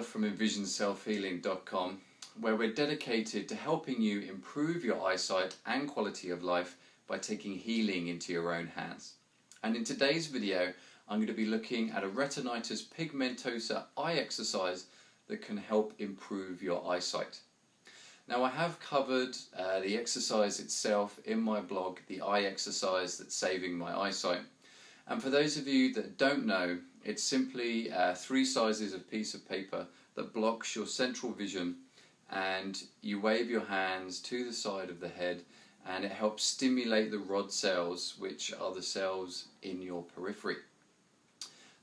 from envisionselfhealing.com, where we're dedicated to helping you improve your eyesight and quality of life by taking healing into your own hands. And in today's video, I'm going to be looking at a retinitis pigmentosa eye exercise that can help improve your eyesight. Now, I have covered the exercise itself in my blog, the eye exercise that's saving my eyesight. And for those of you that don't know, it's simply 3 sizes of piece of paper that blocks your central vision, and you wave your hands to the side of the head and it helps stimulate the rod cells, which are the cells in your periphery.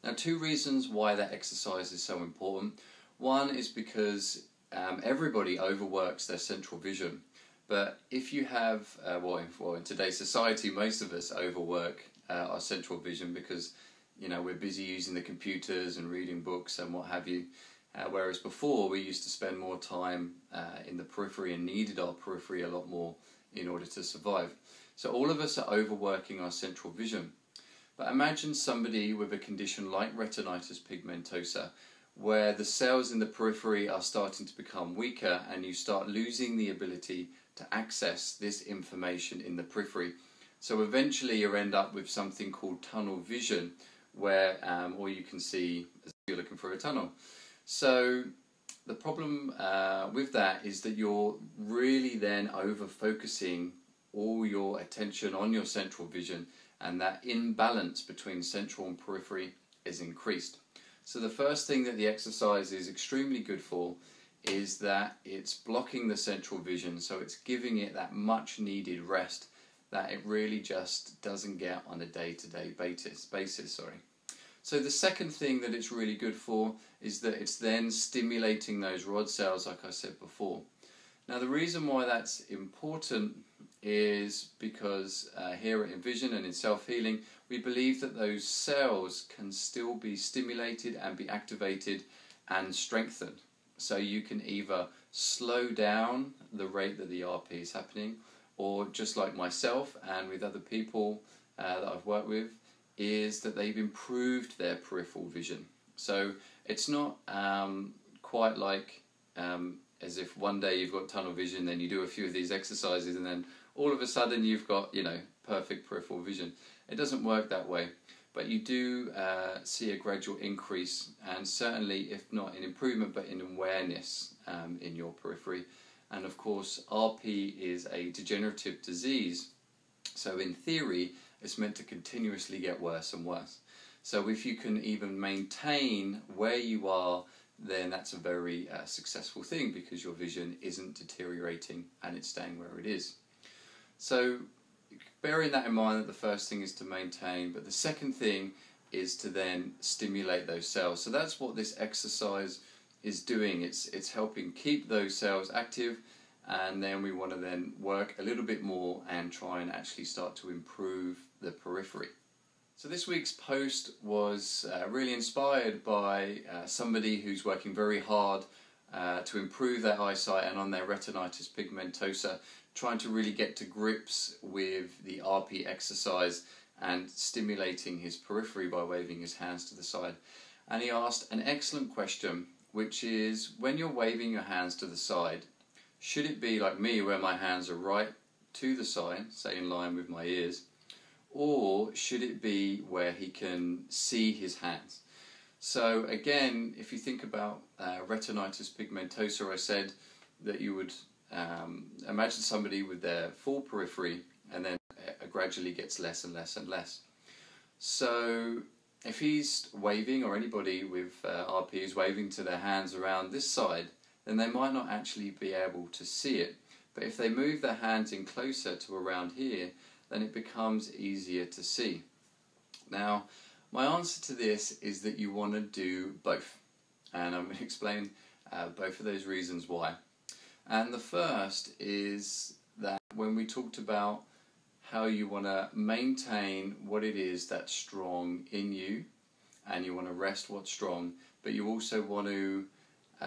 Now, 2 reasons why that exercise is so important. One is because everybody overworks their central vision, but if you have, in today's society, most of us overwork our central vision because we're busy using the computers and reading books and what have you, whereas before we used to spend more time in the periphery and needed our periphery a lot more in order to survive. So all of us are overworking our central vision. But imagine somebody with a condition like retinitis pigmentosa, where the cells in the periphery are starting to become weaker and you start losing the ability to access this information in the periphery. So eventually you end up with something called tunnel vision, where all you can see as if you're looking for a tunnel. So the problem with that is that you're really then over-focusing all your attention on your central vision, and that imbalance between central and periphery is increased. So the first thing that the exercise is extremely good for is that it's blocking the central vision, so it's giving it that much needed rest that it really just doesn't get on a day-to-day basis. So the second thing that it's really good for is that it's then stimulating those rod cells, like I said before. Now, the reason why that's important is because here at Envision and in self-healing, we believe that those cells can still be stimulated and be activated and strengthened. So you can either slow down the rate that the RP is happening, or just like myself and with other people that I've worked with, is that they've improved their peripheral vision. So it's not quite like as if one day you've got tunnel vision, then you do a few of these exercises and then all of a sudden you've got perfect peripheral vision. It doesn't work that way, but you do see a gradual increase, and certainly, if not in improvement, but in awareness in your periphery. And of course, RP is a degenerative disease, so in theory it's meant to continuously get worse and worse. So if you can even maintain where you are, then that's a very successful thing, because your vision isn't deteriorating and it's staying where it is. So bearing that in mind, that the first thing is to maintain, but the second thing is to then stimulate those cells. So that's what this exercise is doing. It's helping keep those cells active, and then we want to then work a little bit more and try and actually start to improve the periphery. So this week's post was really inspired by somebody who's working very hard to improve their eyesight and on their retinitis pigmentosa, trying to really get to grips with the RP exercise and stimulating his periphery by waving his hands to the side. And he asked an excellent question, which is, when you're waving your hands to the side, should it be like me, where my hands are right to the side, say in line with my ears, or should it be where he can see his hands? So again, if you think about retinitis pigmentosa, I said that you would imagine somebody with their full periphery, and then it gradually gets less and less and less. So if he's waving, or anybody with RP is waving to their hands around this side, then they might not actually be able to see it. But if they move their hands in closer to around here, then it becomes easier to see. Now, my answer to this is that you want to do both. And I'm going to explain both of those reasons why. And the first is that when we talked about how you want to maintain what it is that's strong in you, and you want to rest what's strong, but you also want to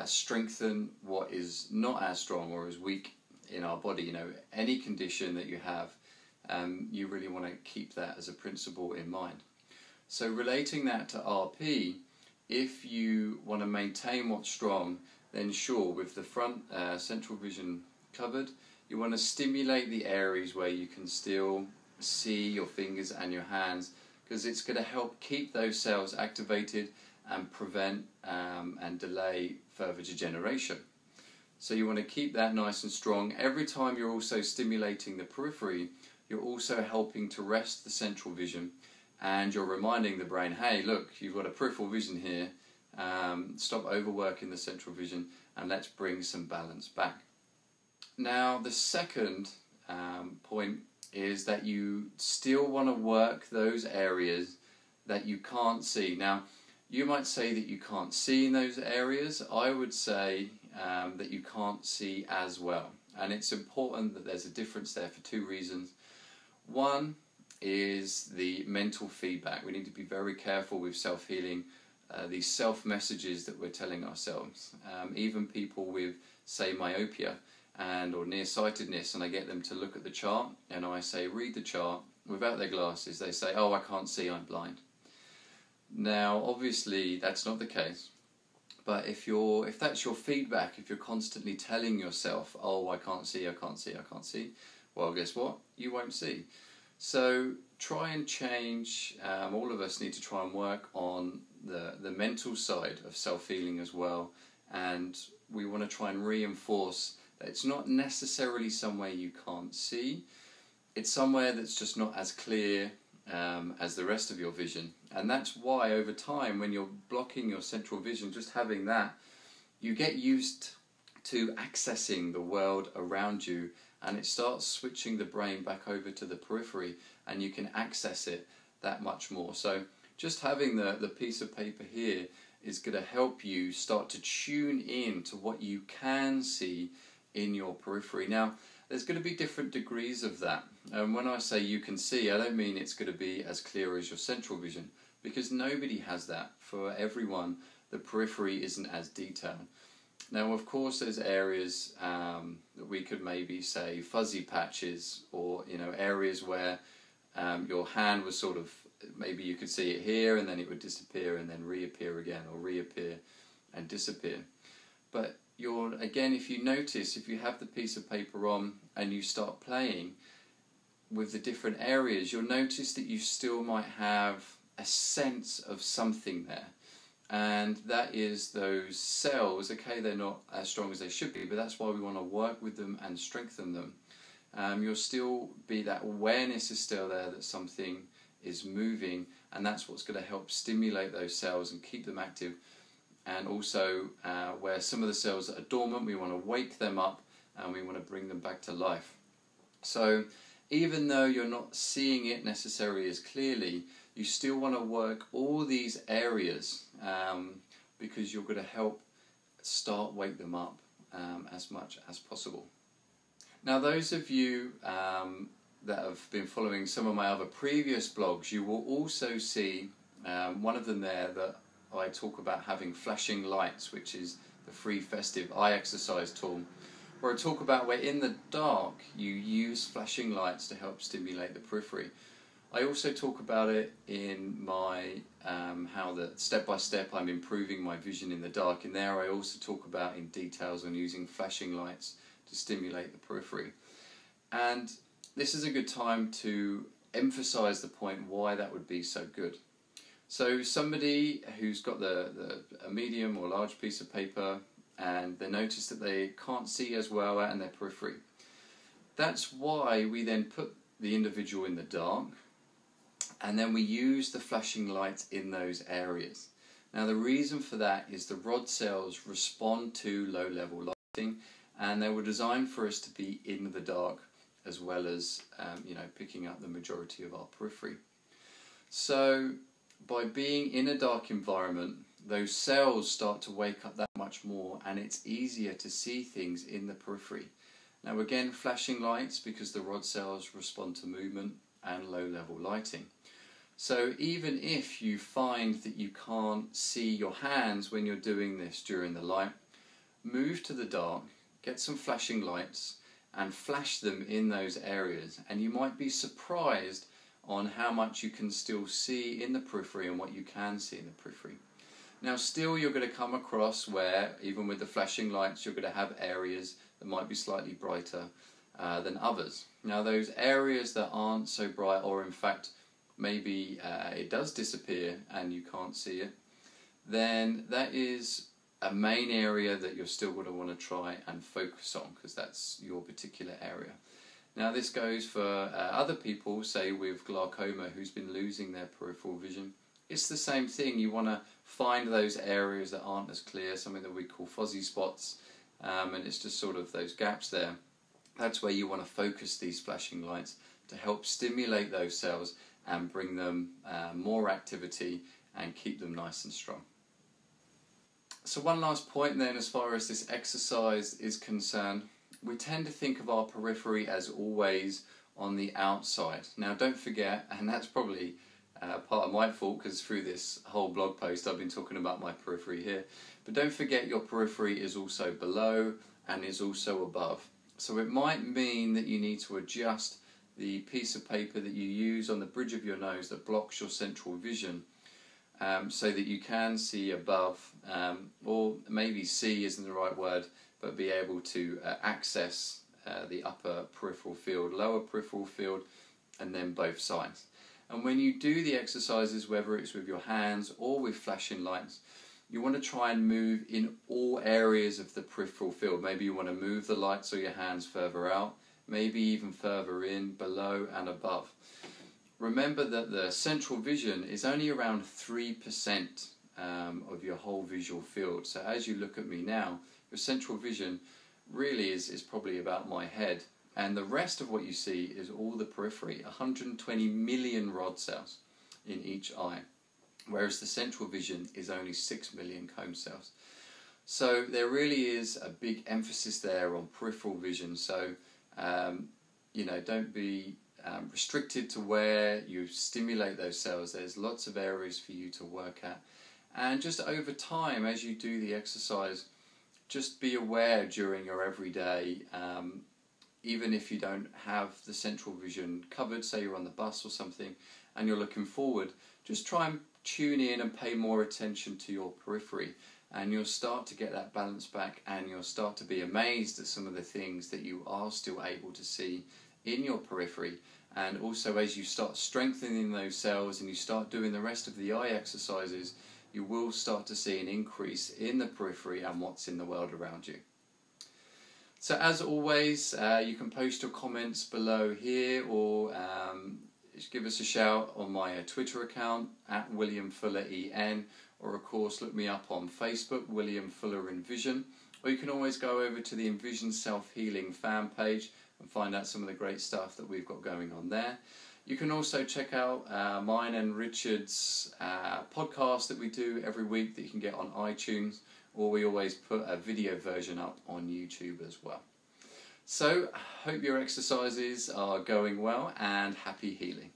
strengthen what is not as strong or as weak in our body. Any condition that you have, you really want to keep that as a principle in mind. So relating that to RP if you want to maintain what's strong, then sure, with the front central vision covered, you want to stimulate the areas where you can still see your fingers and your hands, because it's going to help keep those cells activated and prevent and delay further degeneration. So you want to keep that nice and strong. Every time you're also stimulating the periphery, you're also helping to rest the central vision, and you're reminding the brain, hey look, you've got a peripheral vision here, stop overworking the central vision and let's bring some balance back. Now the second point is that you still want to work those areas that you can't see. Now you might say that you can't see in those areas. I would say that you can't see as well, and it's important that there's a difference there for two reasons. One is the mental feedback. We need to be very careful with self-healing, these self-messages that we're telling ourselves. Even people with, say, myopia or nearsightedness, and I get them to look at the chart and I say, read the chart, without their glasses, they say, oh, I can't see, I'm blind. Now obviously that's not the case, but if that's your feedback, if you're constantly telling yourself, oh, I can't see, I can't see, I can't see, well, guess what? You won't see. So try and change. All of us need to try and work on the mental side of self-healing as well, and we want to try and reinforce that it's not necessarily somewhere you can't see, it's somewhere that's just not as clear as the rest of your vision. And that's why over time, when you're blocking your central vision, just having that, you get used to accessing the world around you, and it starts switching the brain back over to the periphery, and you can access it that much more. So just having the piece of paper here is going to help you start to tune in to what you can see in your periphery. Now there's going to be different degrees of that, and when I say you can see, I don't mean it's going to be as clear as your central vision, because nobody has that. For everyone, the periphery isn't as detailed. Now of course there's areas that we could maybe say fuzzy patches, or areas where your hand was sort of, maybe you could see it here and then it would disappear and then reappear again, or reappear and disappear. But again, if you notice, if you have the piece of paper on and you start playing with the different areas, you'll notice that you still might have a sense of something there. And that is those cells. Okay, they're not as strong as they should be, but that's why we want to work with them and strengthen them. You'll still be, that awareness is still there that something is moving, and that's what's going to help stimulate those cells and keep them active. And also where some of the cells that are dormant, we want to wake them up and we want to bring them back to life. So even though you're not seeing it necessarily as clearly, you still want to work all these areas because you're going to help wake them up as much as possible. Now those of you that have been following some of my other previous blogs, you will also see one of them there that I talk about having flashing lights, which is the free festive eye exercise tool, where I talk about where in the dark you use flashing lights to help stimulate the periphery. I also talk about it in my how that step by step I'm improving my vision in the dark. In there I also talk about in details on using flashing lights to stimulate the periphery. And this is a good time to emphasize the point why that would be so good. So somebody who's got a medium or large piece of paper and they notice that they can't see as well out in their periphery. That's why we then put the individual in the dark, and then we use the flashing lights in those areas. Now the reason for that is the rod cells respond to low level lighting, and they were designed for us to be in the dark as well as picking up the majority of our periphery. So by being in a dark environment, those cells start to wake up that much more, and it's easier to see things in the periphery. Now again, flashing lights because the rod cells respond to movement and low level lighting. So even if you find that you can't see your hands when you're doing this during the light, move to the dark, get some flashing lights and flash them in those areas, and you might be surprised on how much you can still see in the periphery and what you can see in the periphery. Now still you're going to come across where, even with the flashing lights, you're going to have areas that might be slightly brighter than others. Now those areas that aren't so bright, or in fact maybe it does disappear and you can't see it, then that is a main area that you're still going to want to try and focus on, because that's your particular area. Now this goes for other people, say with glaucoma, who's been losing their peripheral vision. It's the same thing. You want to find those areas that aren't as clear, something that we call fuzzy spots, and it's just sort of those gaps there. That's where you want to focus these flashing lights to help stimulate those cells and bring them more activity and keep them nice and strong. So one last point then, as far as this exercise is concerned, we tend to think of our periphery as always on the outside. Now don't forget, and that's probably part of my fault, because through this whole blog post I've been talking about my periphery here, but don't forget your periphery is also below and is also above. So it might mean that you need to adjust the piece of paper that you use on the bridge of your nose that blocks your central vision, so that you can see above, or maybe see isn't the right word, but be able to access the upper peripheral field, lower peripheral field, and then both sides. And when you do the exercises, whether it's with your hands or with flashing lights, you want to try and move in all areas of the peripheral field. Maybe you want to move the lights or your hands further out, maybe even further in, below and above. Remember that the central vision is only around 3% of your whole visual field. So as you look at me now, your central vision really is probably about my head. And the rest of what you see is all the periphery, 120 million rod cells in each eye. Whereas the central vision is only 6 million cone cells. So there really is a big emphasis there on peripheral vision. So, you know, don't be restricted to where you stimulate those cells. There's lots of areas for you to work at. And just over time, as you do the exercise, just be aware during your everyday, even if you don't have the central vision covered, say you're on the bus or something and you're looking forward, just try and tune in and pay more attention to your periphery, and you'll start to get that balance back, and you'll start to be amazed at some of the things that you are still able to see in your periphery. And also, as you start strengthening those cells and you start doing the rest of the eye exercises, you will start to see an increase in the periphery and what's in the world around you. So as always, you can post your comments below here, or just give us a shout on my Twitter account at WilliamFullerEN, or of course look me up on Facebook, William Fuller Envision, or you can always go over to the Envision Self-Healing fan page and find out some of the great stuff that we've got going on there. You can also check out mine and Richard's podcast that we do every week that you can get on iTunes, or we always put a video version up on YouTube as well. So, hope your exercises are going well, and happy healing.